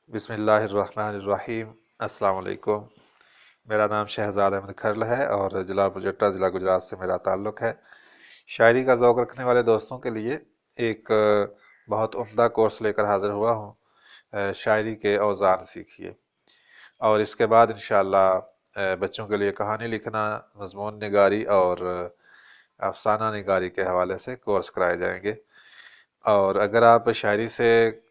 बिस्मिल्लाहिर्रहमानिर्रहीम। अस्सलाम वालेकुम। मेरा नाम शहजाद अहमद खरल है और जिला मुजट्टा ज़िला गुजरात से मेरा ताल्लुक़ है। शायरी का ज़ौक़ रखने वाले दोस्तों के लिए एक बहुत उम्दा कोर्स लेकर हाज़िर हुआ हूँ। शायरी के औज़ान सीखिए। और इसके बाद इंशाअल्लाह बच्चों के लिए कहानी लिखना, मज़मून निगारी और अफ़साना निगारी के हवाले से कोर्स कराए जाएंगे। और अगर आप शायरी से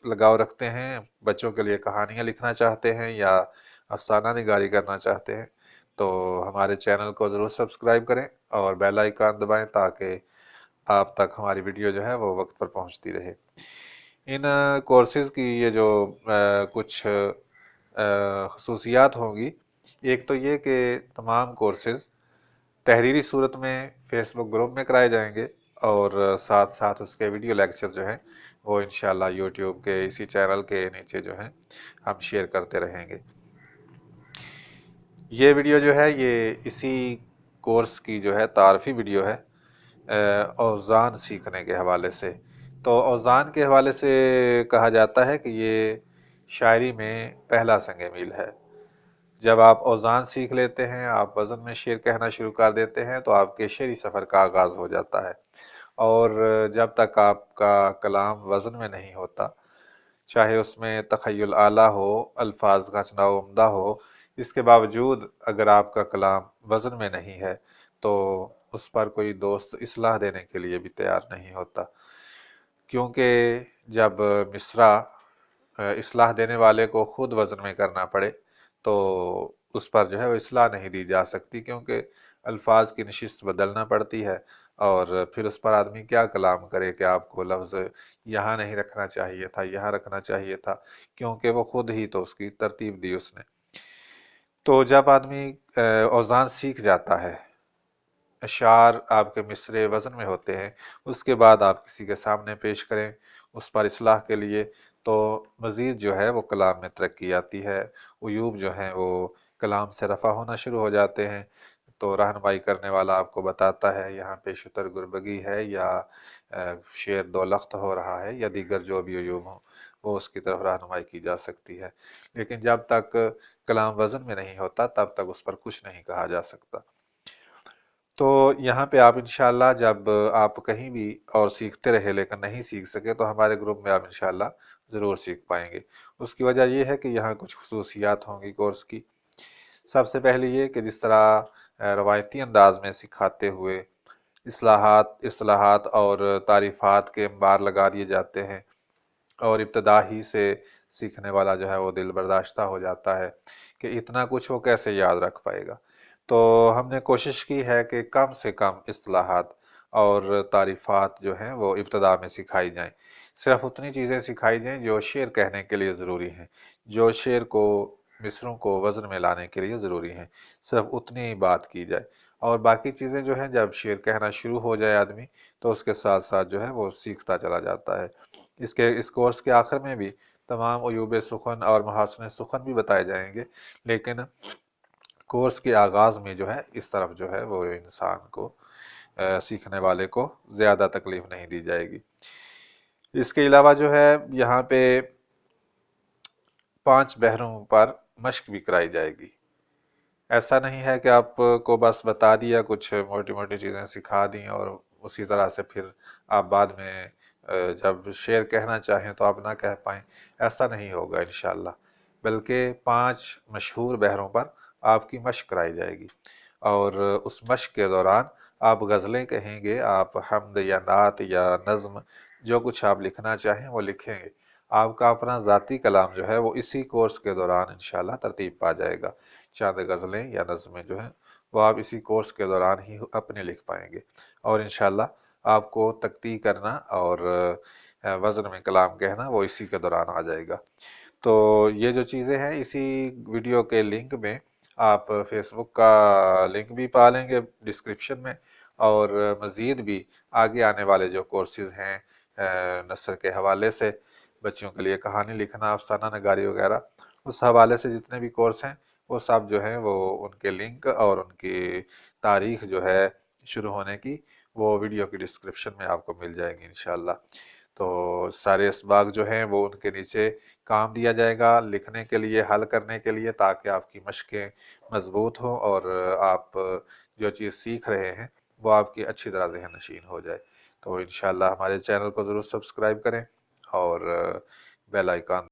लगाव रखते हैं, बच्चों के लिए कहानियाँ लिखना चाहते हैं या अफ़साना निगारी करना चाहते हैं, तो हमारे चैनल को ज़रूर सब्सक्राइब करें और बेल आइकन दबाएं ताकि आप तक हमारी वीडियो जो है वो वक्त पर पहुंचती रहे। इन कोर्सेज़ की ये जो कुछ खसूसियात होंगी, एक तो ये कि तमाम कोर्सेज़ तहरीरी सूरत में फ़ेसबुक ग्रुप में कराए जाएंगे और साथ साथ उसके वीडियो लेक्चर जो हैं वो इंशाल्लाह यूट्यूब के इसी चैनल के नीचे जो हैं हम शेयर करते रहेंगे। ये वीडियो जो है ये इसी कोर्स की जो है तारफ़ी वीडियो है औज़ान सीखने के हवाले से। तो औज़ान के हवाले से कहा जाता है कि ये शायरी में पहला संग मील है। जब आप औज़ान सीख लेते हैं, आप वज़न में शेर कहना शुरू कर देते हैं, तो आपके शेरी सफ़र का आगाज़ हो जाता है। और जब तक आपका कलाम वज़न में नहीं होता, चाहे उसमें तख़य्युल आला हो, अल्फाज का चुनाव उम्दा हो, इसके बावजूद अगर आपका कलाम वज़न में नहीं है, तो उस पर कोई दोस्त इस्लाह देने के लिए भी तैयार नहीं होता। क्योंकि जब मिसरा इस्लाह देने वाले को ख़ुद वज़न में करना पड़े, तो उस पर जो है वो इस्लाह नहीं दी जा सकती, क्योंकि अल्फाज की नशिस्त बदलना पड़ती है। और फिर उस पर आदमी क्या कलाम करे कि आपको लफ्ज़ यहाँ नहीं रखना चाहिए था, यहाँ रखना चाहिए था, क्योंकि वो ख़ुद ही तो उसकी तरतीब दी उसने। तो जब आदमी औज़ान सीख जाता है, अशार आपके मिसरे वज़न में होते हैं, उसके बाद आप किसी के सामने पेश करें उस पर इस्लाह के लिए, तो मज़ीद जो है वो कलाम में तरक्की आती है। उयूब जो हैं वो कलाम से रफ़ा होना शुरू हो जाते हैं। तो रहनुमाई करने वाला आपको बताता है यहाँ पे शुतर गुरबगी है या शेर दो लख्त हो रहा है या दीगर जो भी उयूब हों, वो उसकी तरफ रहनुमाई की जा सकती है। लेकिन जब तक कलाम वज़न में नहीं होता, तब तक उस पर कुछ नहीं कहा जा सकता। तो यहाँ पे आप इंशाअल्लाह जब आप कहीं भी और सीखते रहे लेकिन नहीं सीख सके, तो हमारे ग्रुप में आप इंशाअल्लाह ज़रूर सीख पाएंगे। उसकी वजह ये है कि यहाँ कुछ खसूसियात होंगी कोर्स की। सबसे पहले ये कि जिस तरह रवायती अंदाज में सिखाते हुए इस्लाहात और तारीफ़ात के अंबार लगा दिए जाते हैं, और इब्तदा ही से सीखने वाला जो है वो दिल बर्दाश्ता हो जाता है कि इतना कुछ वो कैसे याद रख पाएगा। तो हमने कोशिश की है कि कम से कम इस्तिलाहात और तारीफ़ात जो हैं वो इब्तदा में सिखाई जाएं। सिर्फ़ उतनी चीज़ें सिखाई जाएं जो शेर कहने के लिए ज़रूरी हैं, जो शेर को मिसरों को वज़न में लाने के लिए ज़रूरी हैं, सिर्फ़ उतनी ही बात की जाए। और बाकी चीज़ें जो हैं जब शेर कहना शुरू हो जाए आदमी, तो उसके साथ साथ जो है वो सीखता चला जाता है। इस कोर्स के आखिर में भी तमाम उयूब सुखन और महासने सुखन भी बताए जाएंगे, लेकिन कोर्स के आगाज़ में जो है इस तरफ जो है वो इंसान को सीखने वाले को ज़्यादा तकलीफ़ नहीं दी जाएगी। इसके अलावा जो है यहाँ पे 5 बहरों पर मश्क भी कराई जाएगी। ऐसा नहीं है कि आपको बस बता दिया, कुछ मोटी मोटी चीज़ें सिखा दी और उसी तरह से फिर आप बाद में जब शेर कहना चाहें तो आप ना कह पाएँ। ऐसा नहीं होगा इंशाअल्लाह, बल्कि 5 मशहूर बहरों पर आपकी मश्क कराई जाएगी। और उस मश्क के दौरान आप गज़लें कहेंगे, आप हम्द या नात या नज़्म जो कुछ आप लिखना चाहें वो लिखेंगे। आपका अपना ज़ाती कलाम जो है वो इसी कोर्स के दौरान इंशाअल्लाह तरतीब पा जाएगा। चंद गज़लें या नज़्में जो हैं वो आप इसी कोर्स के दौरान ही अपने लिख पाएंगे, और इंशाअल्लाह आपको तख्ती करना और वज़न में कलाम कहना वो इसी के दौरान आ जाएगा। तो ये जो चीज़ें हैं इसी वीडियो के लिंक में आप फेसबुक का लिंक भी पा लेंगे डिस्क्रिप्शन में, और मज़ीद भी आगे आने वाले जो कोर्सेज़ हैं नस्र के हवाले से, बच्चों के लिए कहानी लिखना, अफसाना नगारी वगैरह, उस हवाले से जितने भी कोर्स हैं वो सब जो हैं वो उनके लिंक और उनकी तारीख़ जो है शुरू होने की वो वीडियो की डिस्क्रिप्शन में आपको मिल जाएगी इंशाअल्लाह। تو سارے اسباق جو ہیں وہ ان کے نیچے کام دیا جائے گا لکھنے کے لیے، حل کرنے کے لیے، تاکہ آپ کی مشقیں مضبوط ہوں اور آپ جو چیز سیکھ رہے ہیں وہ آپ کی اچھی طرح ذہن نشین ہو جائے۔ تو انشاءاللہ ہمارے چینل کو ضرور سبسکرائب کریں اور بیل آئیکن